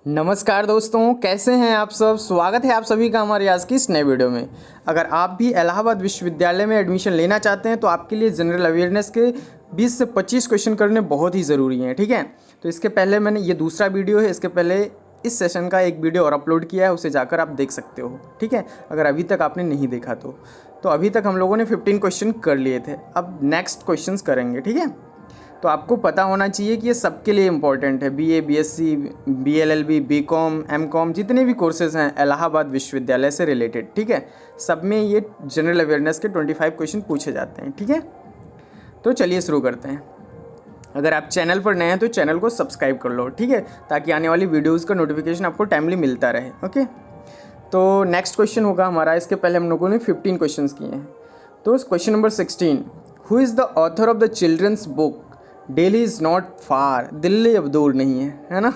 नमस्कार दोस्तों, कैसे हैं आप सब। स्वागत है आप सभी का हमारे आज की इस नए वीडियो में। अगर आप भी इलाहाबाद विश्वविद्यालय में एडमिशन लेना चाहते हैं तो आपके लिए जनरल अवेयरनेस के 20 से 25 क्वेश्चन करने बहुत ही ज़रूरी हैं। ठीक है, तो इसके पहले मैंने ये दूसरा वीडियो है, इसके पहले इस सेशन का एक वीडियो और अपलोड किया है, उसे जाकर आप देख सकते हो। ठीक है, अगर अभी तक आपने नहीं देखा तो अभी तक हम लोगों ने 15 क्वेश्चन कर लिए थे। अब नेक्स्ट क्वेश्चंस करेंगे। ठीक है, तो आपको पता होना चाहिए कि ये सबके लिए इम्पॉर्टेंट है। BA, BSc, BLLB, BCom, MCom, जितने भी कोर्सेज हैं इलाहाबाद विश्वविद्यालय से रिलेटेड, ठीक है, सब में ये जनरल अवेयरनेस के 25 क्वेश्चन पूछे जाते हैं। ठीक है, तो चलिए शुरू करते हैं। अगर आप चैनल पर नए हैं तो चैनल को सब्सक्राइब कर लो, ठीक है, ताकि आने वाली वीडियोज़ का नोटिफिकेशन आपको टाइमली मिलता रहे। ओके, तो नेक्स्ट क्वेश्चन होगा हमारा। इसके पहले हम लोगों ने 15 क्वेश्चन किए हैं। तो question number 16, who is the author of the children's book Delhi is not far, Delhi अब दूर नहीं है ना।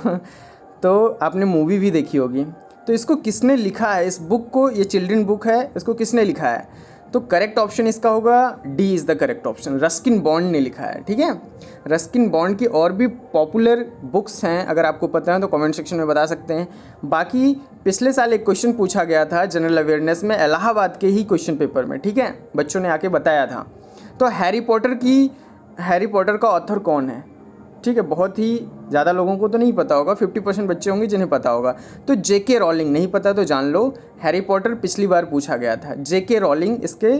तो आपने मूवी भी देखी होगी। तो इसको किसने लिखा है, इस बुक को, ये चिल्ड्रन बुक है, इसको किसने लिखा है? तो करेक्ट ऑप्शन इसका होगा D is the correct option, Ruskin bond ने लिखा है। ठीक है, रस्किन बॉन्ड की और भी पॉपुलर बुक्स हैं, अगर आपको पता है तो कमेंट सेक्शन में बता सकते हैं। बाकी पिछले साल एक क्वेश्चन पूछा गया था जनरल अवेयरनेस में इलाहाबाद के ही क्वेश्चन पेपर में, ठीक है, बच्चों ने आके बताया था। तो हैरी पॉटर का ऑथर कौन है? ठीक है, बहुत ही ज़्यादा लोगों को तो नहीं पता होगा, 50% बच्चे होंगे जिन्हें पता होगा। तो जेके रॉलिंग, नहीं पता तो जान लो, हैरी पॉटर पिछली बार पूछा गया था, जेके रॉलिंग इसके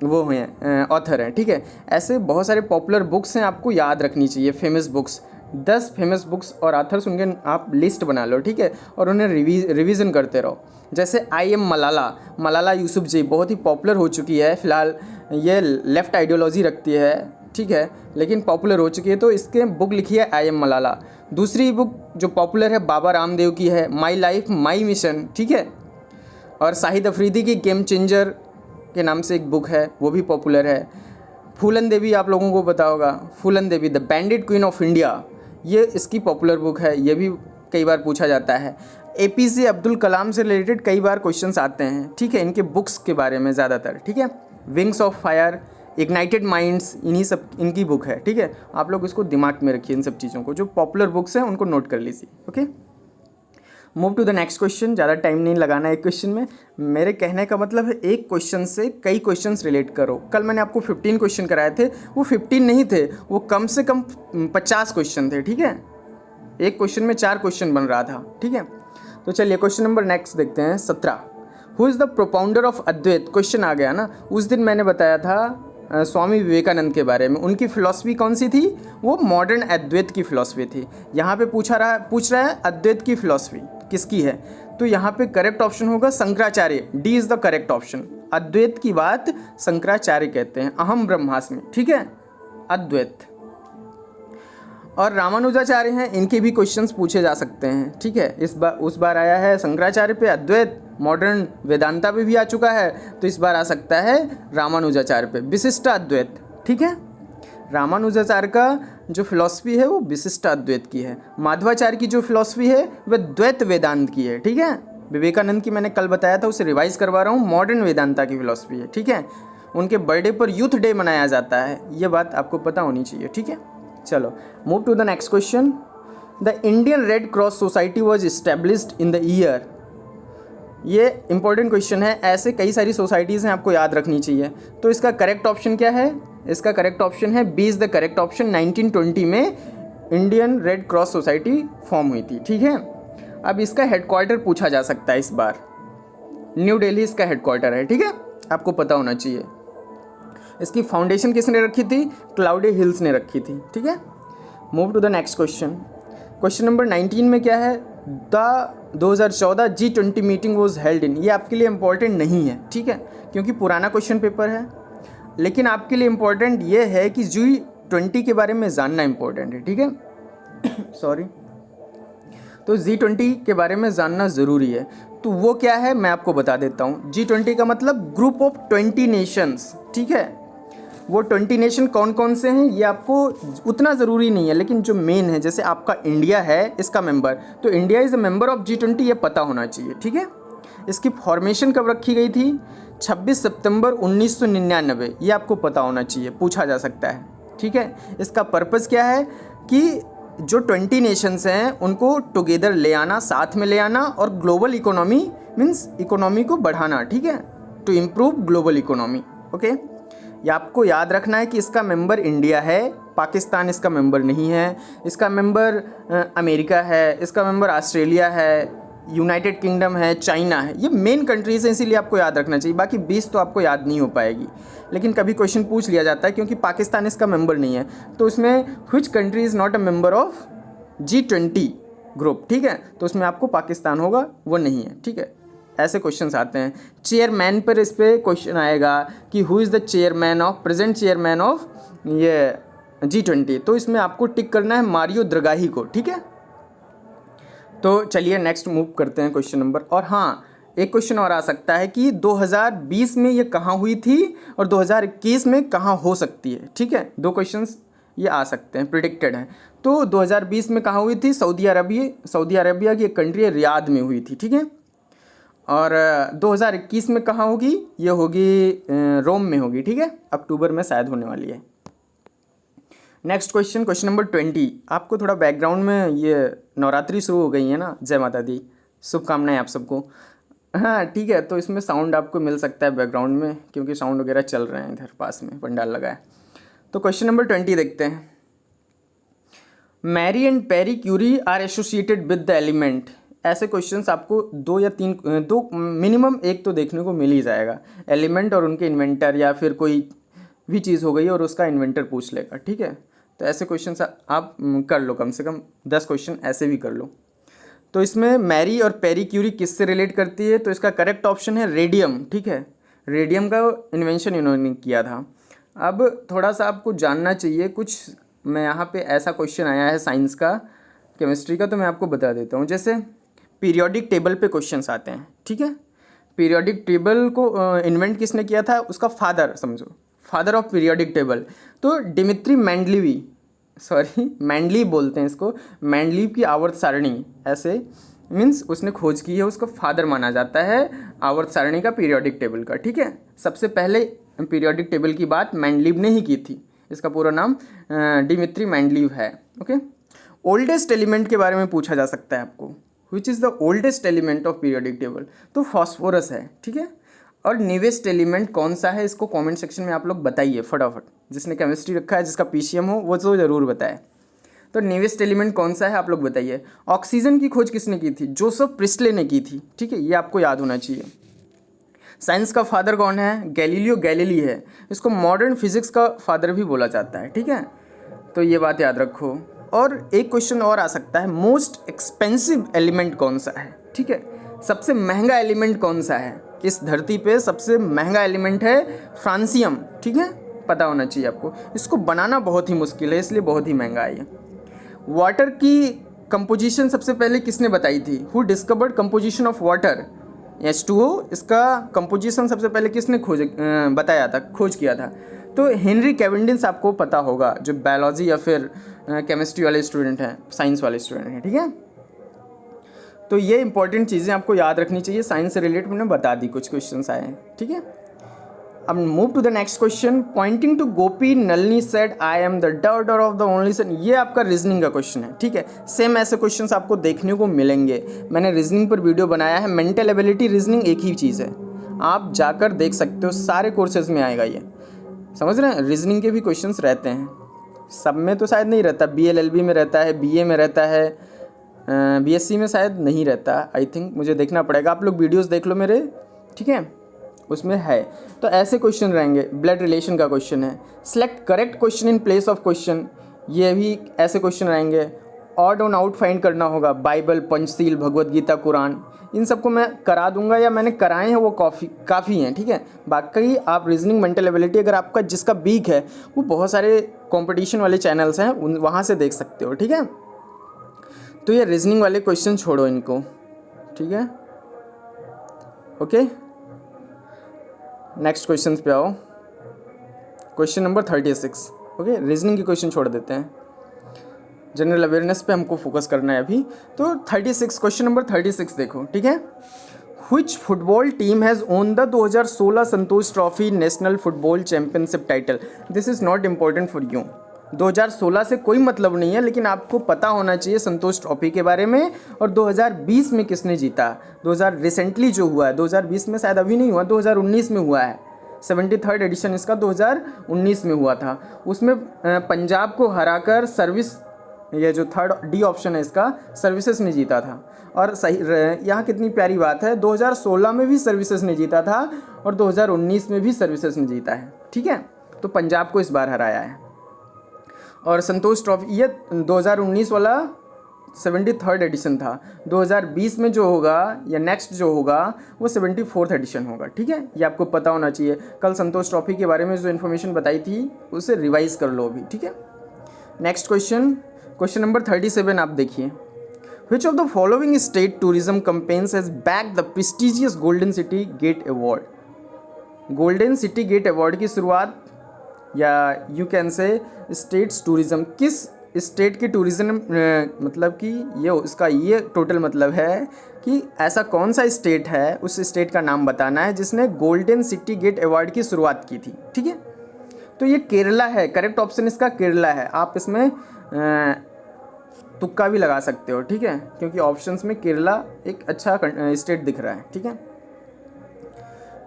वो हैं ऑथर हैं। ठीक है, ऐसे बहुत सारे पॉपुलर बुक्स हैं, आपको याद रखनी चाहिए, फेमस बुक्स, 10 फेमस बुक्स और ऑथर्स, उनके आप लिस्ट बना लो। ठीक है, और उन्हें रिवीजन करते रहो। जैसे आई एम मलाला यूसुफजई बहुत ही पॉपुलर हो चुकी है फ़िलहाल, ये लेफ़्ट आइडियोलॉजी रखती है, ठीक है, लेकिन पॉपुलर हो चुकी है। तो इसके बुक लिखी है आई एम मलाला। दूसरी बुक जो पॉपुलर है बाबा रामदेव की है, माई लाइफ माई मिशन। ठीक है, और शाहिद अफरीदी की गेम चेंजर के नाम से एक बुक है, वो भी पॉपुलर है। फूलन देवी आप लोगों को पता होगा, Phoolan Devi the bandit queen of India, ये इसकी पॉपुलर बुक है, ये भी कई बार पूछा जाता है। एपीजे अब्दुल कलाम से रिलेटेड कई बार क्वेश्चंस आते हैं, ठीक है, इनके बुक्स के बारे में ज़्यादातर। ठीक है, wings of fire, ignited minds, इनकी बुक है। ठीक है, आप लोग इसको दिमाग में रखिए, इन सब चीज़ों को, जो पॉपुलर बुक्स हैं उनको नोट कर लीजिए। Okay, move to the next question. ज़्यादा टाइम नहीं लगाना एक क्वेश्चन में, मेरे कहने का मतलब है एक क्वेश्चन से कई क्वेश्चंस रिलेट करो। कल मैंने आपको 15 क्वेश्चन कराए थे, वो 15 नहीं थे, वो कम से कम 50 क्वेश्चन थे। ठीक है, एक क्वेश्चन में 4 क्वेश्चन बन रहा था। ठीक है, तो चलिए क्वेश्चन नंबर नेक्स्ट देखते हैं। 17, who is the propounder of Advaita. Question आ गया ना, उस दिन मैंने बताया था स्वामी विवेकानंद के बारे में, उनकी फ़िलॉसफी कौन सी थी? वो मॉडर्न अद्वैत की फ़िलॉसफी थी। यहाँ पे पूछ रहा है अद्वैत की फ़िलॉसफी किसकी है, तो यहाँ पे करेक्ट ऑप्शन होगा Shankaracharya, D is the correct option. अद्वैत की बात शंकराचार्य कहते हैं, अहम ब्रह्मास्मि। ठीक है, अद्वैत। और रामानुजाचार्य हैं, इनके भी क्वेश्चंस पूछे जा सकते हैं। ठीक है, उस बार आया है शंकराचार्य पे अद्वैत, मॉडर्न वेदांता पे भी आ चुका है, तो इस बार आ सकता है रामानुजाचार्य पे विशिष्ट अद्वैत। ठीक है, रामानुजाचार्य का जो फिलॉसफी है वो विशिष्ट अद्वैत की है, माधवाचार्य की जो फिलॉसफी है वह द्वैत वेदांत की है। ठीक है, विवेकानंद की मैंने कल बताया था, उसे रिवाइज करवा रहा हूँ, मॉडर्न वेदांता की फिलॉसफी है। ठीक है, उनके बर्थडे पर यूथ डे मनाया जाता है, ये बात आपको पता होनी चाहिए। ठीक है, चलो move to the next question. The Indian Red Cross society was established in the year. ये इंपॉर्टेंट क्वेश्चन है, ऐसे कई सारी सोसाइटीज़ हैं, आपको याद रखनी चाहिए। तो इसका करेक्ट ऑप्शन क्या है? इसका करेक्ट ऑप्शन है B is the correct option. 1920 में Indian Red Cross society form हुई थी। ठीक है, अब इसका हेडक्वार्टर पूछा जा सकता है, इस बार न्यू दिल्ली इसका हेडक्वार्टर है। ठीक है, आपको पता होना चाहिए। इसकी फाउंडेशन किसने रखी थी? क्लाउडी हिल्स ने रखी थी। ठीक है, move to the next question. Question number 19 में क्या है? The 2014 G20 meeting was held in. ये आपके लिए इम्पॉर्टेंट नहीं है, ठीक है, क्योंकि पुराना क्वेश्चन पेपर है, लेकिन आपके लिए इम्पॉर्टेंट ये है कि G20 के बारे में जानना इम्पॉर्टेंट है। ठीक है सॉरी, तो G20 के बारे में जानना ज़रूरी है। तो वो क्या है मैं आपको बता देता हूँ। G20 का मतलब ग्रुप ऑफ 20 नेशंस। ठीक है, वो 20 नेशन कौन कौन से हैं ये आपको उतना ज़रूरी नहीं है, लेकिन जो मेन है, जैसे आपका इंडिया है इसका मेंबर, तो India is a member of G20, ये पता होना चाहिए। ठीक है, इसकी फॉर्मेशन कब रखी गई थी? 26 सितंबर 1999, ये आपको पता होना चाहिए, पूछा जा सकता है। ठीक है, इसका पर्पज़ क्या है कि जो 20 नेशंस हैं उनको टुगेदर ले आना, साथ में ले आना, और ग्लोबल इकोनॉमी मीन्स इकोनॉमी को बढ़ाना, ठीक है, to improve global economy. Okay, ये आपको याद रखना है कि इसका मेंबर इंडिया है, पाकिस्तान इसका मेंबर नहीं है, इसका मेंबर अमेरिका है, इसका मेंबर ऑस्ट्रेलिया है, यूनाइटेड किंगडम है, चाइना है। ये मेन कंट्रीज हैं, इसीलिए आपको याद रखना चाहिए। बाकी 20 तो आपको याद नहीं हो पाएगी, लेकिन कभी क्वेश्चन पूछ लिया जाता है क्योंकि पाकिस्तान इसका मेंबर नहीं है, तो उसमें which country is not a member of G20 group, ठीक है, तो उसमें आपको पाकिस्तान होगा, वो नहीं है, ठीक है। ऐसे क्वेश्चंस आते हैं। चेयरमैन पर इस पर क्वेश्चन आएगा कि who is the chairman of, present chairman of ये G20, तो इसमें आपको टिक करना है मारियो द्रगाही को, ठीक है। तो चलिए नेक्स्ट मूव करते हैं क्वेश्चन नंबर। और हाँ, एक क्वेश्चन और आ सकता है कि 2020 में ये कहाँ हुई थी और 2021 में कहाँ हो सकती है, ठीक है। 2 क्वेश्चंस ये आ सकते हैं, प्रिडिक्टेड हैं। तो 2020 में कहाँ हुई थी? सऊदी अरबिया की एक कंट्री है, रियाद में हुई थी, ठीक है। और 2021 में कहाँ होगी? ये होगी रोम में होगी, ठीक है, अक्टूबर में शायद होने वाली है। Next question, question number 20। आपको थोड़ा बैकग्राउंड में ये नवरात्रि शुरू हो गई है ना, जय माता दी, शुभकामनाएं आप सबको। हाँ ठीक है, तो इसमें साउंड आपको मिल सकता है बैकग्राउंड में, क्योंकि साउंड वगैरह चल रहे हैं इधर पास में, पंडाल लगा है। तो क्वेश्चन नंबर 20 देखते हैं। Marie and Pierre Curie are associated with the element. ऐसे क्वेश्चंस आपको 2 या 3, 2 मिनिमम एक तो देखने को मिल ही जाएगा। एलिमेंट और उनके इन्वेंटर, या फिर कोई भी चीज़ हो गई और उसका इन्वेंटर पूछ लेगा, ठीक है। तो ऐसे क्वेश्चंस आप कर लो, कम से कम 10 क्वेश्चन ऐसे भी कर लो। तो इसमें मैरी और पेरी क्यूरी किससे रिलेट करती है? तो इसका करेक्ट ऑप्शन है रेडियम, ठीक है। रेडियम का इन्वेंशन इन्होंने किया था। अब थोड़ा सा आपको जानना चाहिए कुछ, मैं यहाँ पे ऐसा क्वेश्चन आया है साइंस का, केमिस्ट्री का, तो मैं आपको बता देता हूँ। जैसे पीरियोडिक टेबल पे क्वेश्चंस आते हैं, ठीक है। पीरियोडिक टेबल को इन्वेंट किसने किया था? उसका फादर समझो, फादर ऑफ पीरियोडिक टेबल। तो डिमित्री मैंडलीव बोलते हैं इसको, मैंडलीव की आवर्त सारणी, ऐसे मीन्स उसने खोज की है, उसका फादर माना जाता है आवर्त सारणी का, पीरियोडिक टेबल का, ठीक है। सबसे पहले पीरियोडिक टेबल की बात मैंडलीव ने ही की थी। इसका पूरा नाम डिमित्री मैंडलीव है, ओके। ओल्डेस्ट एलिमेंट के बारे में पूछा जा सकता है आपको, which is the oldest element of periodic table? तो फॉस्फोरस है, ठीक है। और न्यूएस्ट एलिमेंट कौन सा है? इसको कमेंट सेक्शन में आप लोग बताइए फटाफट। जिसने केमिस्ट्री रखा है, जिसका पीसीएम हो, वो तो ज़रूर बताए। तो न्यूएस्ट एलिमेंट कौन सा है आप लोग बताइए। ऑक्सीजन की खोज किसने की थी? जोसेफ प्रिस्टले ने की थी, ठीक है, ये आपको याद होना चाहिए। साइंस का फादर कौन है? गैलीलियो गैलीली है। इसको मॉडर्न फिजिक्स का फादर भी बोला जाता है, ठीक है। तो ये बात याद रखो। और एक क्वेश्चन और आ सकता है, मोस्ट एक्सपेंसिव एलिमेंट कौन सा है, ठीक है। सबसे महंगा एलिमेंट कौन सा है? इस धरती पे सबसे महंगा एलिमेंट है फ्रांसियम, ठीक है, पता होना चाहिए आपको। इसको बनाना बहुत ही मुश्किल है, इसलिए बहुत ही महंगा है ये। वाटर की कंपोजिशन सबसे पहले किसने बताई थी? Who discovered composition of water? H2O। इसका कंपोजिशन सबसे पहले किसने बताया था, खोज किया था? तो हेनरी कैवेंडिश, आपको पता होगा, जो बायोलॉजी या फिर केमिस्ट्री वाले स्टूडेंट हैं, साइंस वाले स्टूडेंट हैं, ठीक है। तो ये इंपॉर्टेंट चीज़ें आपको याद रखनी चाहिए, साइंस से रिलेटेड मैंने बता दी, कुछ क्वेश्चंस आए हैं, ठीक है। अब move to the next question. Pointing to Gopi Nalini said I am the daughter of the only son. ये आपका रीजनिंग का क्वेश्चन है, ठीक है। सेम ऐसे क्वेश्चंस आपको देखने को मिलेंगे। मैंने रीजनिंग पर वीडियो बनाया है। मेंटल एबिलिटी, रीजनिंग एक ही चीज़ है, आप जाकर देख सकते हो, सारे कोर्सेज में आएगा ये, समझ रहे हैं। रीजनिंग के भी क्वेश्चंस रहते हैं, सब में तो शायद नहीं रहता, BLLB में रहता है, BA में रहता है, BSc में शायद नहीं रहता, आई थिंक, मुझे देखना पड़ेगा। आप लोग वीडियोस देख लो मेरे, ठीक है, उसमें है। तो ऐसे क्वेश्चन रहेंगे। ब्लड रिलेशन का क्वेश्चन है। Select correct question in place of question, ये भी ऐसे क्वेश्चन रहेंगे। ऑड ऑन आउट फाइंड करना होगा, बाइबल, पंचशील, भगवत गीता, कुरान, इन सबको मैं करा दूंगा, या मैंने कराए हैं, वो काफ़ी हैं, ठीक है। बाकी आप रीजनिंग, मेंटल एबिलिटी, अगर आपका जिसका वीक है, वो बहुत सारे कंपटीशन वाले चैनल्स हैं, वहाँ से देख सकते हो, ठीक है। तो ये रीजनिंग वाले क्वेश्चन छोड़ो इनको, ठीक है, ओके। नेक्स्ट क्वेश्चन पे आओ, क्वेश्चन नंबर 36, ओके। रीजनिंग के क्वेश्चन छोड़ देते हैं, जनरल अवेयरनेस पे हमको फोकस करना है अभी। तो 36, क्वेश्चन नंबर 36 देखो, ठीक है। Which football team has own the 2016 Santosh trophy national football championship title? This is not important for you, 2016 से कोई मतलब नहीं है, लेकिन आपको पता होना चाहिए संतोष ट्रॉफी के बारे में। और 2020 में किसने जीता, 2000 रिसेंटली जो हुआ है, 2020 में शायद अभी नहीं हुआ, 2019 में हुआ है। 73rd एडिशन इसका 2019 में हुआ था। उसमें पंजाब को हराकर सर्विस, ये जो थर्ड डी ऑप्शन है इसका, सर्विसेज ने जीता था। और सही यहाँ कितनी प्यारी बात है, 2016 में भी सर्विसेज ने जीता था और 2019 में भी सर्विसेज ने जीता है। ठीक है, तो पंजाब को इस बार हराया है। और संतोष ट्रॉफी ये 2019 वाला 73rd एडिशन था। 2020 में जो होगा या नेक्स्ट जो होगा वो 74th एडिशन होगा। ठीक है, ये आपको पता होना चाहिए। कल संतोष ट्रॉफी के बारे में जो इन्फॉर्मेशन बताई थी उसे रिवाइज कर लो अभी। ठीक है, नेक्स्ट क्वेश्चन नंबर 37 आप देखिए। Which of the following state tourism campaigns has back the prestigious Golden City Gate award. Golden City Gate award की शुरुआत, या you can say states tourism, किस स्टेट की टूरिज्म, मतलब कि ये इसका ये टोटल मतलब है कि ऐसा कौन सा स्टेट है, उस स्टेट का नाम बताना है जिसने गोल्डन सिटी गेट अवार्ड की शुरुआत की थी। ठीक है, तो ये केरला है। करेक्ट ऑप्शन इसका केरला है। आप इसमें तुक्का भी लगा सकते हो। ठीक है, क्योंकि ऑप्शंस में केरला एक अच्छा स्टेट दिख रहा है। ठीक है,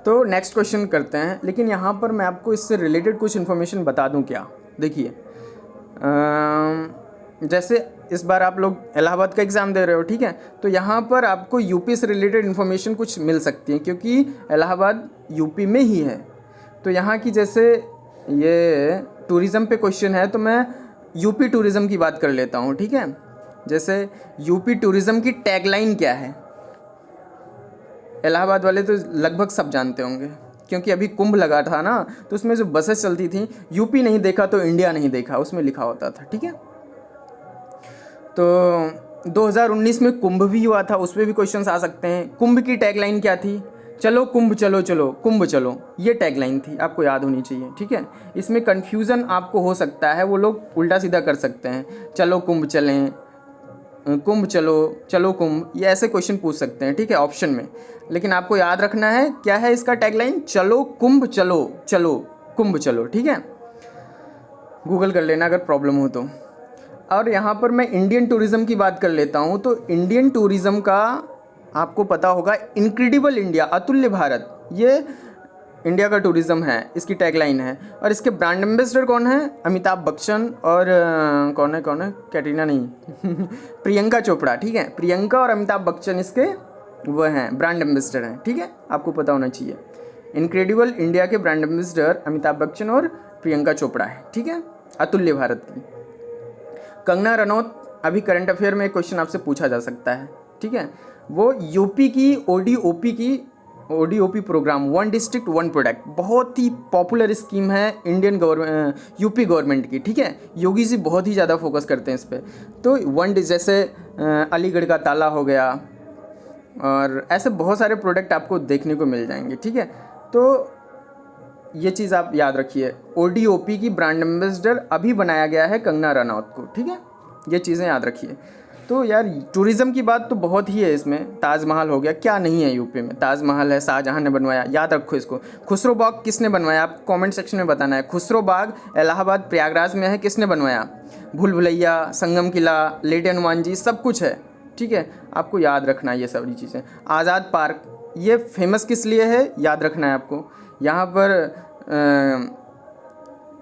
तो नेक्स्ट क्वेश्चन करते हैं। लेकिन यहाँ पर मैं आपको इससे रिलेटेड कुछ इन्फॉर्मेशन बता दूँ क्या। देखिए, जैसे इस बार आप लोग इलाहाबाद का एग्ज़ाम दे रहे हो। ठीक है, तो यहाँ पर आपको यूपी से रिलेटेड इन्फॉर्मेशन कुछ मिल सकती है, क्योंकि इलाहाबाद यूपी में ही है। तो यहाँ की जैसे ये टूरिज़्म पे क्वेश्चन है, तो मैं यूपी टूरिज़्म की बात कर लेता हूँ। ठीक है, जैसे यूपी टूरिज़्म की टैगलाइन क्या है, इलाहाबाद वाले तो लगभग सब जानते होंगे, क्योंकि अभी कुंभ लगा था ना, तो उसमें जो बसेस चलती थी, यूपी नहीं देखा तो इंडिया नहीं देखा, उसमें लिखा होता था। ठीक है, तो 2019 में कुंभ भी हुआ था, उस पर भी क्वेश्चंस आ सकते हैं। कुंभ की टैगलाइन क्या थी, चलो कुंभ चलो, चलो कुंभ चलो, ये टैगलाइन थी, आपको याद होनी चाहिए। ठीक है, इसमें कन्फ्यूज़न आपको हो सकता है, वो लोग उल्टा सीधा कर सकते हैं, चलो कुंभ चलें, कुंभ चलो, चलो कुंभ, ये ऐसे क्वेश्चन पूछ सकते हैं। ठीक है, ऑप्शन में। लेकिन आपको याद रखना है क्या है इसका टैगलाइन, चलो कुंभ चलो, चलो कुंभ चलो। ठीक है, गूगल कर लेना अगर प्रॉब्लम हो तो। और यहाँ पर मैं इंडियन टूरिज़्म की बात कर लेता हूँ। तो इंडियन टूरिज़्म का आपको पता होगा, इनक्रेडिबल इंडिया, अतुल्य भारत, ये इंडिया का टूरिज़्म है, इसकी टैगलाइन है। और इसके ब्रांड एम्बेसडर कौन है, अमिताभ बच्चन और कौन है कैटरीना नहीं प्रियंका चोपड़ा। ठीक है, प्रियंका और अमिताभ बच्चन इसके वो हैं, ब्रांड एम्बेसडर हैं। ठीक है, आपको पता होना चाहिए। इनक्रेडिबल इंडिया के ब्रांड एम्बेसडर अमिताभ बच्चन और प्रियंका चोपड़ा है। ठीक है, अतुल्य भारत की। कंगना रनौत, अभी करंट अफेयर में एक क्वेश्चन आपसे पूछा जा सकता है। ठीक है, वो यूपी की ODOP program, one district one product, बहुत ही पॉपुलर स्कीम है इंडियन गवर्नमेंट, यूपी गवर्नमेंट की। ठीक है, योगी जी बहुत ही ज़्यादा फोकस करते हैं इस पर। तो जैसे अलीगढ़ का ताला हो गया, और ऐसे बहुत सारे प्रोडक्ट आपको देखने को मिल जाएंगे। ठीक है, तो ये चीज़ आप याद रखिए, ओडीओपी की ब्रांड एम्बेसडर अभी बनाया गया है कंगना रनौत को। ठीक है, ये चीज़ें याद रखिए। तो यार टूरिज़्म की बात तो बहुत ही है इसमें। ताजमहल हो गया, क्या नहीं है यूपी में, ताजमहल है, शाहजहां ने बनवाया, याद रखो इसको। खुसरो बाग किसने बनवाया, आप कमेंट सेक्शन में बताना है। खुसरो बाग इलाहाबाद प्रयागराज में है, किसने बनवाया, भूल भुलैया, संगम किला, लेडी हनुमान जी, सब कुछ है। ठीक है, आपको याद रखना है ये सारी चीज़ें। आज़ाद पार्क, ये फेमस किस लिए है, याद रखना है आपको। यहाँ पर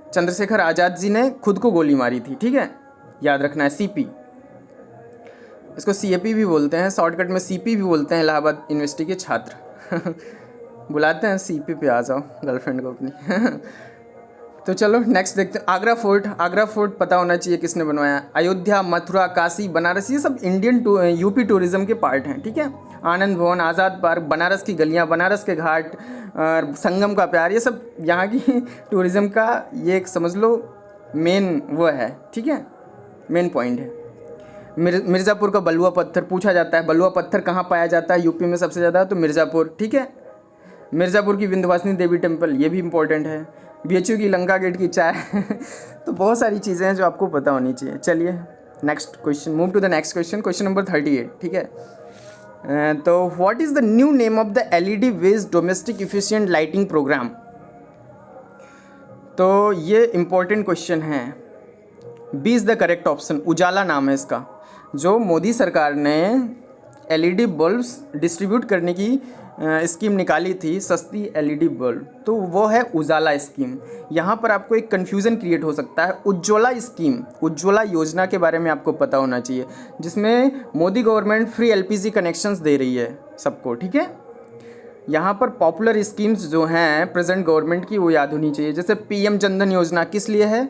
चंद्रशेखर आज़ाद जी ने खुद को गोली मारी थी। ठीक है, याद रखना है। सीपी, इसको सीएपी भी बोलते हैं, शॉर्टकट में सीपी भी बोलते हैं, इलाहाबाद यूनिवर्सिटी के छात्र बुलाते हैं सीपी पे आ जाओ गर्लफ्रेंड को अपनी तो चलो नेक्स्ट देखते हैं। आगरा फोर्ट पता होना चाहिए किसने बनवाया। अयोध्या, मथुरा, काशी, बनारस, ये सब इंडियन यूपी टूरिज़्म के पार्ट हैं। ठीक है, आनंद भवन, आज़ाद पार्क, बनारस की गलियाँ, बनारस के घाट, और संगम का प्यार, ये सब यहाँ की टूरिज़्म का ये एक समझ लो मेन वो है। ठीक है, मेन पॉइंट है। मिर्ज़ापुर का बलुआ पत्थर पूछा जाता है, बलुआ पत्थर कहाँ पाया जाता है यूपी में सबसे ज़्यादा, तो मिर्ज़ापुर। ठीक है, मिर्ज़ापुर की विंध्यवासिनी देवी टेम्पल, ये भी इंपॉर्टेंट है। बीएचयू की लंका गेट की चाय तो बहुत सारी चीज़ें हैं जो आपको पता होनी चाहिए। चलिए next question, move to the next question, question number 38। ठीक है, तो what is the new name of the LED based domestic efficient lighting programme. तो ये इम्पोर्टेंट क्वेश्चन है। B is the correct option, Ujala नाम है इसका। जो मोदी सरकार ने एलईडी बल्ब्स डिस्ट्रीब्यूट करने की स्कीम निकाली थी, सस्ती एलईडी बल्ब, तो वो है उजाला स्कीम। यहाँ पर आपको एक कन्फ्यूज़न क्रिएट हो सकता है। उज्ज्वला स्कीम, उज्ज्वला योजना के बारे में आपको पता होना चाहिए, जिसमें Modi government free LPG connections दे रही है सबको, ठीक है। यहाँ पर पॉपुलर स्कीम्स जो हैं प्रेजेंट गवर्नमेंट की, वो याद होनी चाहिए। जैसे पीएम जनधन योजना किस लिए है?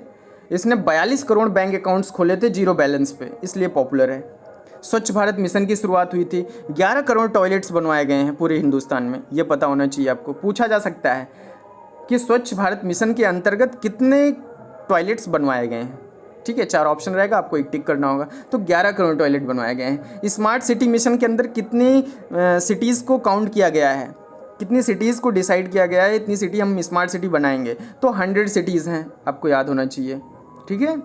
इसने 42 करोड़ बैंक अकाउंट्स खोले थे जीरो बैलेंस पे, इसलिए पॉपुलर है। स्वच्छ भारत मिशन की शुरुआत हुई थी, 11 करोड़ टॉयलेट्स बनवाए गए हैं पूरे हिंदुस्तान में, ये पता होना चाहिए आपको। पूछा जा सकता है कि स्वच्छ भारत मिशन के अंतर्गत कितने टॉयलेट्स बनवाए गए हैं, ठीक है। 4 ऑप्शन रहेगा, आपको एक टिक करना होगा। तो 11 करोड़ टॉयलेट बनवाए गए हैं। स्मार्ट सिटी मिशन के अंदर कितनी सिटीज़ को काउंट किया गया है, कितनी सिटीज़ को डिसाइड किया गया है, इतनी सिटी हम स्मार्ट सिटी बनाएंगे, तो 100 सिटीज़ हैं, आपको याद होना चाहिए, ठीक है।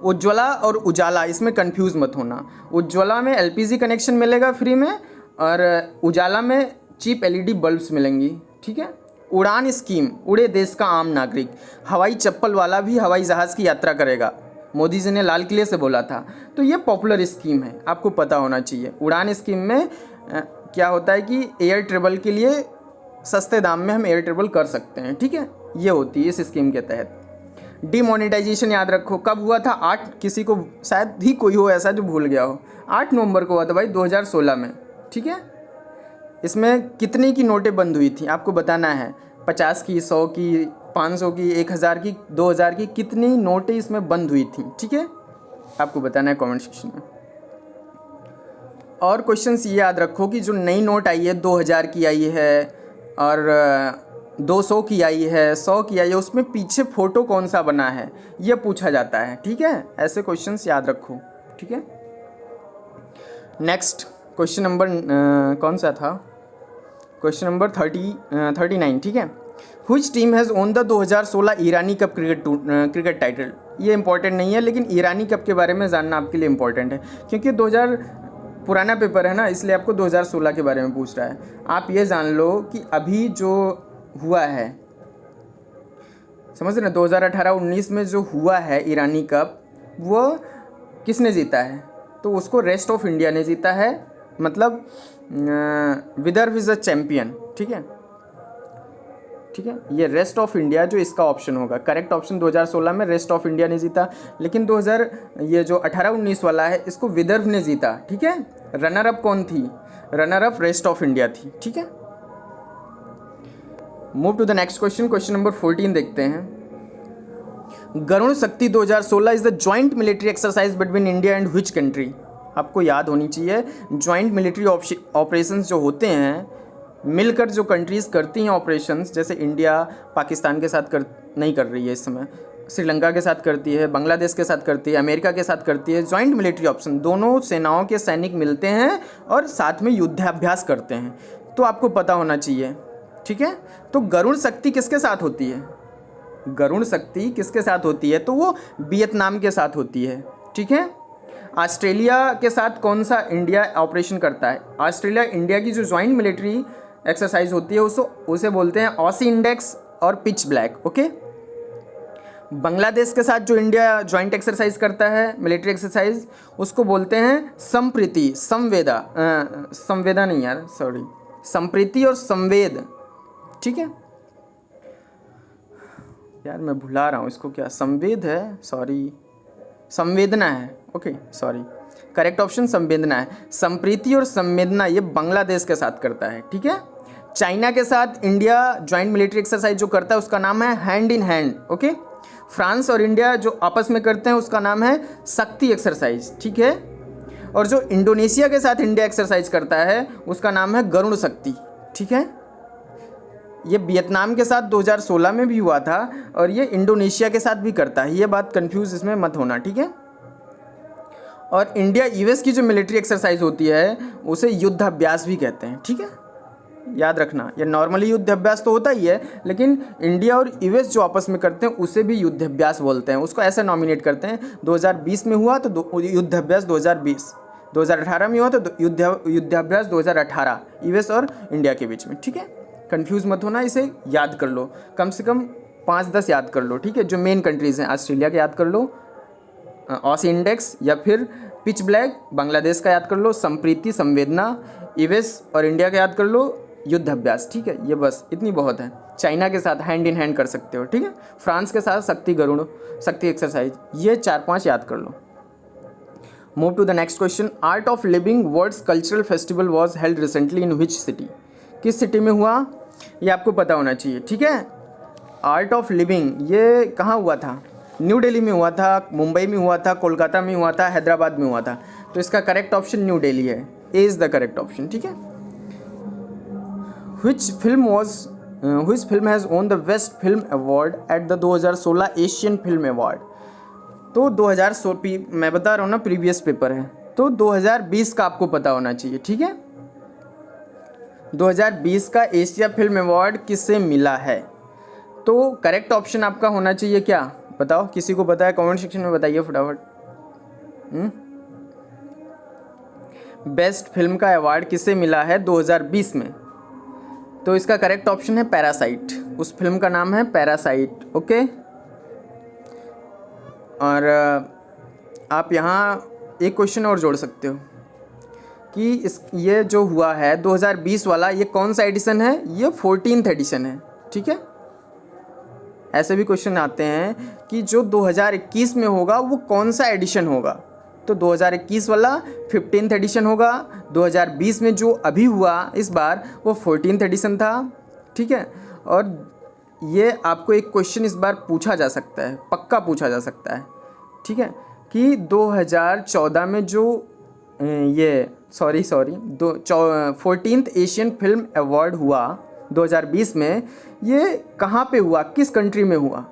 उज्ज्वला और उजाला, इसमें कंफ्यूज मत होना। उज्ज्वला में एलपीजी कनेक्शन मिलेगा फ्री में, और उजाला में चीप एलईडी बल्ब्स मिलेंगी, ठीक है। उड़ान स्कीम, उड़े देश का आम नागरिक, हवाई चप्पल वाला भी हवाई जहाज़ की यात्रा करेगा, मोदी जी ने लाल किले से बोला था। तो ये पॉपुलर स्कीम है, आपको पता होना चाहिए। उड़ान स्कीम में क्या होता है कि एयर ट्रेवल के लिए सस्ते दाम में हम एयर ट्रेवल कर सकते हैं, ठीक है। ये होती है इस स्कीम के तहत। डीमोनेटाइजेशन याद रखो, कब हुआ था? 8, किसी को शायद ही कोई हो ऐसा जो भूल गया हो, 8 नवंबर को हुआ था भाई 2016 में, ठीक है। इसमें कितने की नोटें बंद हुई थी आपको बताना है। 50 की, 100 की, 500 की, 1000 की, 2000 की, कितनी नोटें इसमें बंद हुई थी, ठीक है, आपको बताना है कमेंट सेक्शन में। और क्वेश्चंस ये याद रखो कि जो नई नोट आई है, 2000 की आई है और 200 की आई है, 100 की आई है, उसमें पीछे फ़ोटो कौन सा बना है, ये पूछा जाता है, ठीक है। ऐसे क्वेश्चंस याद रखो, ठीक है। नेक्स्ट क्वेश्चन नंबर कौन सा था? क्वेश्चन नंबर 39, ठीक है। Which team has own the 2016 Irani cup cricket title? ये इंपॉर्टेंट नहीं है, लेकिन ईरानी कप के बारे में जानना आपके लिए इंपॉर्टेंट है, क्योंकि 2000 पुराना पेपर है ना, इसलिए आपको 2016 के बारे में पूछ रहा है। आप ये जान लो कि अभी जो हुआ है, समझ रहे ना, 2018-19 में जो हुआ है ईरानी कप, वो किसने जीता है? तो उसको रेस्ट ऑफ इंडिया ने जीता है, मतलब विदर्भ इज़ अ चैम्पियन, ठीक है, ठीक है। ये रेस्ट ऑफ इंडिया जो इसका ऑप्शन होगा, करेक्ट ऑप्शन 2016 में रेस्ट ऑफ इंडिया ने जीता, लेकिन ये जो 18-19 वाला है, इसको विदर्भ ने जीता, ठीक है। रनर अप कौन थी? Runner up rest of India थी, ठीक है। Move to the next question, question number 14 देखते हैं। Garuda Shakti 2016 is the joint military exercise between India and which country? आपको याद होनी चाहिए, ज्वाइंट मिलिट्री ऑपरेशंस जो होते हैं, मिलकर जो कंट्रीज़ करती हैं ऑपरेशंस, जैसे इंडिया पाकिस्तान के साथ नहीं कर रही है इस समय, श्रीलंका के साथ करती है, बांग्लादेश के साथ करती है, अमेरिका के साथ करती है। ज्वाइंट मिलिट्री ऑपरेशन, दोनों सेनाओं के सैनिक मिलते हैं और साथ में युद्धाभ्यास करते हैं, तो आपको पता होना चाहिए, ठीक है। तो गरुण शक्ति किसके साथ होती है? गरुण शक्ति किसके साथ होती है? तो वो वियतनाम के साथ होती है, ठीक है। ऑस्ट्रेलिया के साथ कौन सा इंडिया ऑपरेशन करता है? ऑस्ट्रेलिया इंडिया की जो ज्वाइंट मिलिट्री एक्सरसाइज होती है उसे बोलते हैं ऑसी इंडेक्स और पिच ब्लैक, ओके। बांग्लादेश के साथ जो इंडिया ज्वाइंट एक्सरसाइज करता है, मिलिट्री एक्सरसाइज, उसको बोलते हैं संप्रीति, संवेदा नहीं यार, सॉरी, संप्रीति और संवेद, ठीक है यार, मैं भुला रहा हूँ इसको, क्या संवेद है, सॉरी, संवेदना है, ओके सॉरी, करेक्ट ऑप्शन संवेदना है। संप्रीति और संवेदना ये बांग्लादेश के साथ करता है, ठीक है। चाइना के साथ इंडिया ज्वाइंट मिलिट्री एक्सरसाइज जो करता है उसका नाम है hand in hand, okay. France और इंडिया जो आपस में करते हैं उसका नाम है शक्ति एक्सरसाइज, ठीक है। और जो इंडोनेशिया के साथ इंडिया एक्सरसाइज करता है उसका नाम है गरुण शक्ति, ठीक है। ये वियतनाम के साथ 2016 में भी हुआ था और ये इंडोनेशिया के साथ भी करता है, ये बात कंफ्यूज इसमें मत होना, ठीक है। और इंडिया यूएस की जो मिलिट्री एक्सरसाइज होती है उसे युद्धाभ्यास भी कहते हैं, ठीक है, याद रखना। ये नॉर्मली युद्धाभ्यास तो होता ही है, लेकिन इंडिया और यूएस जो आपस में करते हैं उसे भी युद्धाभ्यास बोलते हैं, उसको ऐसे नॉमिनेट करते हैं। 2020 में हुआ तो युद्धाभ्यास 2020, 2018 में हुआ तो युद्धाभ्यास 2018 यूएस और इंडिया के बीच में, ठीक है। कंफ्यूज मत होना, इसे याद कर लो, कम से कम 5-10 याद कर लो, ठीक है। जो मेन कंट्रीज़ हैं, ऑस्ट्रेलिया के याद कर लो, ऑस इंडेक्स, या फिर पिच ब्लैक बांग्लादेश का याद कर लो, संप्रीति संवेदना इवेस और इंडिया का याद कर लो, युद्ध अभ्यास। ठीक है, ये बस इतनी बहुत है। चाइना के साथ हैंड इन हैंड कर सकते हो। ठीक है, फ्रांस के साथ शक्ति गरुड़, शक्ति एक्सरसाइज, ये 4-5 याद कर लो। Move to the next question. Art of living world's cultural festival was held recently in which city? किस सिटी में हुआ ये आपको पता होना चाहिए। ठीक है, आर्ट ऑफ लिविंग ये कहाँ हुआ था? न्यू दिल्ली में हुआ था, मुंबई में हुआ था, कोलकाता में हुआ था, हैदराबाद में हुआ था। तो इसका करेक्ट ऑप्शन न्यू दिल्ली है। A is the correct option. ठीक है, which film has won the Best Film Award at the 2016 Asian film award? तो 2016 मैं बता रहा हूँ ना, प्रीवियस पेपर है, तो 2020 का आपको पता होना चाहिए। ठीक है, 2020 का एशिया फिल्म अवार्ड किसे मिला है? तो करेक्ट ऑप्शन आपका होना चाहिए क्या? बताओ, किसी को पता है? कमेंट सेक्शन में बताइए फटाफट। बेस्ट फिल्म का अवार्ड किसे मिला है 2020 में? तो इसका करेक्ट ऑप्शन है पैरासाइट। उस फिल्म का नाम है पैरासाइट। ओके, और आप यहाँ एक क्वेश्चन और जोड़ सकते हो कि ये जो हुआ है 2020 वाला, ये कौन सा एडिशन है? ये 14th एडिशन है। ठीक है, ऐसे भी क्वेश्चन आते हैं कि जो 2021 में होगा वो कौन सा एडिशन होगा? तो 2021 वाला 15th एडिशन होगा, 2020 में जो अभी हुआ इस बार वो 14th एडिशन था। ठीक है, और ये आपको एक क्वेश्चन इस बार पूछा जा सकता है, पक्का पूछा जा सकता है। ठीक है, कि 2014 में जो 14th एशियन फिल्म अवार्ड हुआ 2020 में, ये कहाँ पे हुआ, किस कंट्री में हुआ?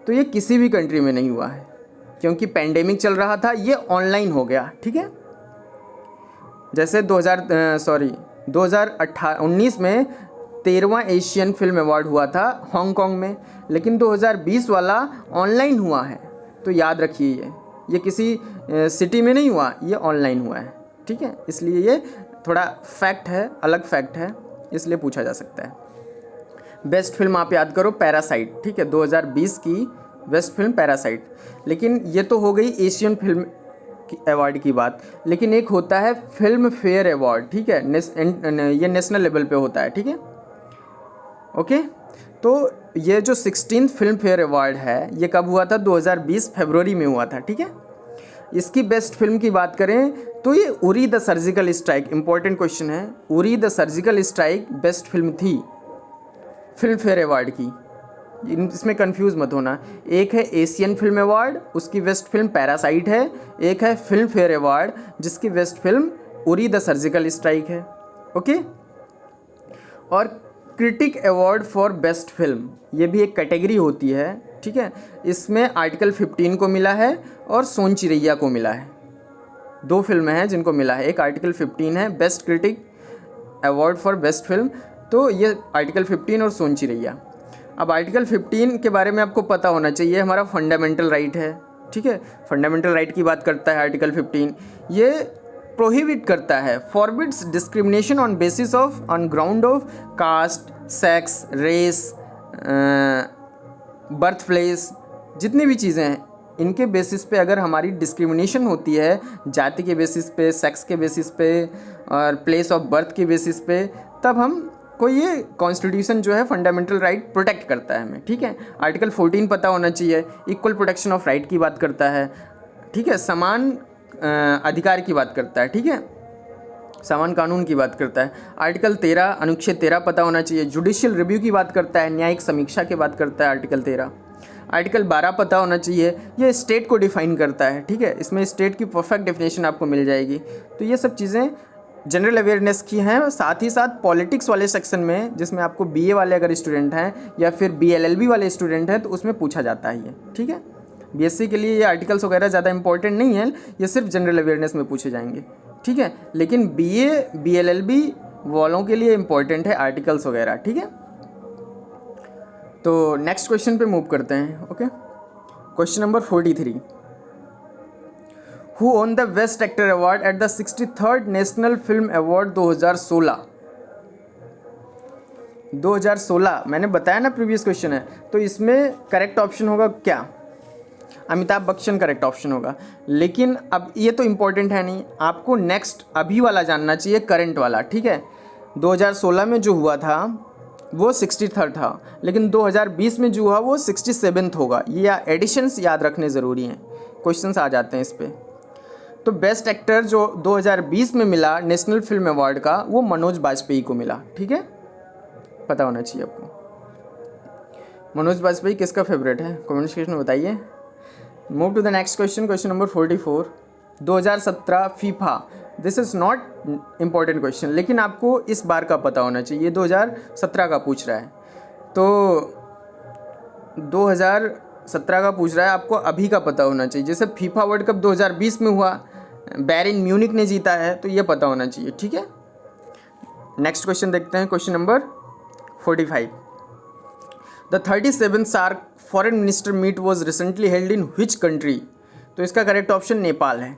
तो ये किसी भी कंट्री में नहीं हुआ है, क्योंकि पेंडेमिक चल रहा था, ये ऑनलाइन हो गया। ठीक है, जैसे 2019 में 13वां एशियन फिल्म अवार्ड हुआ था हांगकांग में, लेकिन 2020 वाला ऑनलाइन हुआ है। तो याद रखिए, ये किसी सिटी में नहीं हुआ, ये ऑनलाइन हुआ है। ठीक है, इसलिए ये थोड़ा फैक्ट है, अलग फैक्ट है, इसलिए पूछा जा सकता है। बेस्ट फिल्म आप याद करो पैरासाइट। ठीक है, 2020 की बेस्ट फिल्म पैरासाइट। लेकिन ये तो हो गई एशियन फिल्म अवार्ड की बात, लेकिन एक होता है फिल्म फेयर अवार्ड। ठीक है, ये नेशनल लेवल पे होता है। ठीक है, ओके, तो ये जो 16th फिल्म फेयर अवार्ड है, ये कब हुआ था? 2020 फरवरी में हुआ था। ठीक है, इसकी बेस्ट फिल्म की बात करें तो ये Uri the surgical strike, important question है। Uri the surgical strike best film थी फिल्म फेयर अवार्ड की, इसमें कंफ्यूज मत होना। एक है एशियन फिल्म अवार्ड, उसकी बेस्ट फिल्म पैरासाइट है। एक है फिल्म फेयर अवार्ड, जिसकी best film Uri the surgical strike है। ओके, और critic award for best film, ये भी एक कैटेगरी होती है। ठीक है, इसमें आर्टिकल 15 को मिला है और सोन चिरैया को मिला है। 2 फिल्में हैं जिनको मिला है, एक आर्टिकल 15 है best critic award for best film, तो ये आर्टिकल 15 और सोन चिरैया। अब आर्टिकल 15 के बारे में आपको पता होना चाहिए, हमारा फंडामेंटल राइट है। ठीक है, फंडामेंटल राइट की बात करता है आर्टिकल 15। ये प्रोहिबिट करता है, forbids discrimination on basis of on ground of caste, sex, race, birth place, जितनी भी चीज़ें हैं इनके बेसिस पे अगर हमारी डिस्क्रिमिनेशन होती है, जाति के बेसिस पे, सेक्स के बेसिस पे और प्लेस ऑफ बर्थ के बेसिस पे, तब हम कोई ये कॉन्स्टिट्यूशन जो है फंडामेंटल राइट प्रोटेक्ट करता है हमें। ठीक है, आर्टिकल 14 पता होना चाहिए, इक्वल प्रोटेक्शन ऑफ राइट की बात करता है। ठीक है, समान अधिकार की बात करता है। ठीक है, समान कानून की बात करता है। आर्टिकल 13 अनुच्छेद 13 पता होना चाहिए, जुडिशियल रिव्यू की बात करता है, न्यायिक समीक्षा की बात करता है आर्टिकल 13। आर्टिकल 12 पता होना चाहिए, ये स्टेट को डिफाइन करता है। ठीक है, इसमें स्टेट की परफेक्ट डेफिनेशन आपको मिल जाएगी। तो ये सब चीज़ें जनरल अवेयरनेस की हैं। साथ ही साथ पॉलिटिक्स वाले सेक्शन में, जिसमें आपको बीए वाले अगर स्टूडेंट हैं या फिर बीएलएलबी वाले स्टूडेंट हैं, तो उसमें पूछा जाता है ये। ठीक है, बीएससी के लिए ये आर्टिकल्स वगैरह ज़्यादा इंपॉर्टेंट नहीं है, ये सिर्फ जनरल अवेयरनेस में पूछे जाएंगे। ठीक है, लेकिन बीए बीएलएलबी वालों के लिए इंपॉर्टेंट है आर्टिकल्स वगैरह। ठीक है, तो नेक्स्ट क्वेश्चन पे मूव करते हैं। Okay, question number 43। Who own the best actor award at the 63rd national film award 2016? 2016 मैंने बताया ना, प्रीवियस क्वेश्चन है, तो इसमें करेक्ट ऑप्शन होगा क्या? अमिताभ बच्चन करेक्ट ऑप्शन होगा। लेकिन अब ये तो इम्पोर्टेंट है नहीं, आपको नेक्स्ट अभी वाला जानना चाहिए, करंट वाला, ठीक है। 2016 में जो हुआ था वो 63rd था, लेकिन 2020 में जो हुआ वो 67th होगा। ये एडिशंस याद रखने ज़रूरी हैं, क्वेश्चंस आ जाते हैं इस पर। तो बेस्ट एक्टर जो 2020 में मिला नेशनल फिल्म अवार्ड का, वो मनोज बाजपेयी को मिला, ठीक है, पता होना चाहिए आपको। मनोज बाजपेयी किसका फेवरेट है, कमेंट सेक्शन में बताइए। Move to the next question, question number 44। 2017 FIFA, this is not important question, लेकिन आपको इस बार का पता होना चाहिए। 2017 का पूछ रहा है, तो 2017 का पूछ रहा है, आपको अभी का पता होना चाहिए। जैसे फीफा वर्ल्ड कप 2020 में हुआ, बैरन म्यूनिक ने जीता है, तो ये पता होना चाहिए, ठीक है। नेक्स्ट क्वेश्चन देखते हैं, question number 45। The 37th SAARC foreign minister meet was recently held in which country? तो इसका करेक्ट ऑप्शन नेपाल है।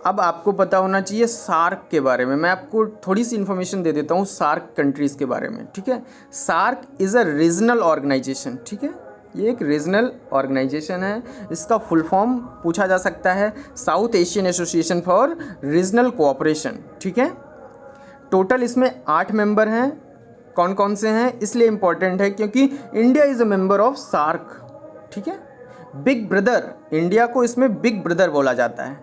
अब आपको पता होना चाहिए सार्क के बारे में, मैं आपको थोड़ी सी इन्फॉर्मेशन दे देता हूँ सार्क कंट्रीज़ के बारे में, ठीक है। SAARC is a regional organisation, ठीक है, ये एक रीजनल ऑर्गेनाइजेशन है। इसका फुल फॉर्म पूछा जा सकता है south Asian association for regional cooperation, ठीक है। टोटल इसमें 8 मेंबर हैं। कौन कौन से हैं, इसलिए इम्पॉर्टेंट है क्योंकि India is a member of SAARC, ठीक है। बिग ब्रदर, इंडिया को इसमें बिग ब्रदर बोला जाता है,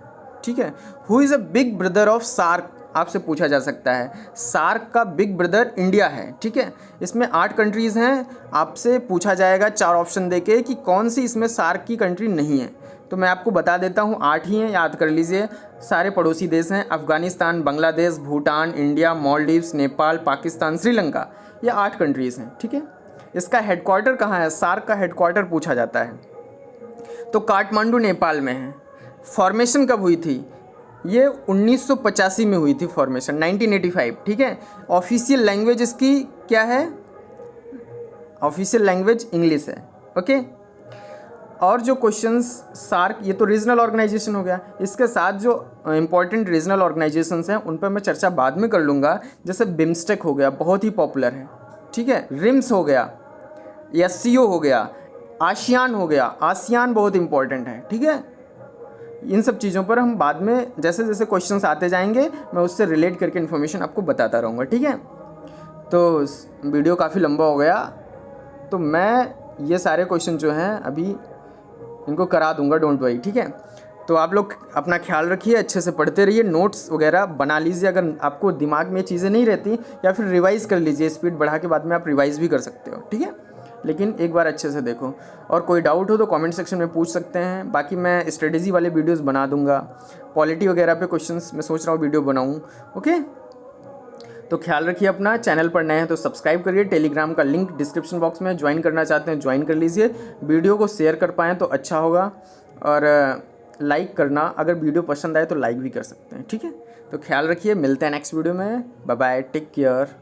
ठीक है। Who is a big brother of SAARC, आपसे पूछा जा सकता है। सार्क का बिग ब्रदर इंडिया है, ठीक है। इसमें 8 कंट्रीज़ हैं, आपसे पूछा जाएगा 4 ऑप्शन देके कि कौन सी इसमें सार्क की कंट्री नहीं है। तो मैं आपको बता देता हूँ, 8 ही हैं, याद कर लीजिए। सारे पड़ोसी देश हैं, अफ़गानिस्तान, बांग्लादेश, भूटान, इंडिया, मालदीव्स, नेपाल, पाकिस्तान, श्रीलंका, ये 8 कंट्रीज़ हैं, ठीक है। इसका हेडक्वार्टर कहाँ है, सार्क का हेडक्वार्टर पूछा जाता है, तो काठमांडू नेपाल में है। फॉर्मेशन कब हुई थी, ये 1985 में हुई थी फॉर्मेशन, 1985, ठीक है। ऑफिशियल लैंग्वेज इसकी क्या है, ऑफिशियल लैंग्वेज इंग्लिश है, ओके। और जो क्वेश्चंस सार्क, ये तो रीजनल ऑर्गेनाइजेशन हो गया, इसके साथ जो इंपॉर्टेंट रीजनल ऑर्गेनाइजेशंस हैं उन पर मैं चर्चा बाद में कर लूँगा। जैसे बिम्स्टेक हो गया, बहुत ही पॉपुलर है, ठीक है। रिम्स हो गया, एससीओ हो गया, आसियान हो गया, आसियान बहुत इंपॉर्टेंट है, ठीक है। इन सब चीज़ों पर हम बाद में जैसे जैसे क्वेश्चंस आते जाएंगे मैं उससे रिलेट करके इन्फॉर्मेशन आपको बताता रहूँगा, ठीक है। तो वीडियो काफ़ी लंबा हो गया, तो मैं ये सारे क्वेश्चन जो हैं अभी इनको करा दूंगा, डोंट वरी, ठीक है। तो आप लोग अपना ख्याल रखिए, अच्छे से पढ़ते रहिए, नोट्स वगैरह बना लीजिए अगर आपको दिमाग में चीज़ें नहीं रहती, या फिर रिवाइज़ कर लीजिए, स्पीड बढ़ा के बाद में आप रिवाइज़ भी कर सकते हो, ठीक है। लेकिन एक बार अच्छे से देखो, और कोई डाउट हो तो कमेंट सेक्शन में पूछ सकते हैं। बाकी मैं स्ट्रेटेजी वाले वीडियोस बना दूंगा, पॉलिटी वगैरह पे क्वेश्चंस मैं सोच रहा हूँ वीडियो बनाऊँ, ओके। तो ख्याल रखिए अपना, चैनल पर नए हैं तो सब्सक्राइब करिए, टेलीग्राम का लिंक डिस्क्रिप्शन बॉक्स में, ज्वाइन करना चाहते हैं ज्वाइन कर लीजिए, वीडियो को शेयर कर पाएँ तो अच्छा होगा, और लाइक करना, अगर वीडियो पसंद आए तो लाइक भी कर सकते हैं, ठीक है। तो ख्याल रखिए, मिलते हैं नेक्स्ट वीडियो में, बाय बाय, टेक केयर।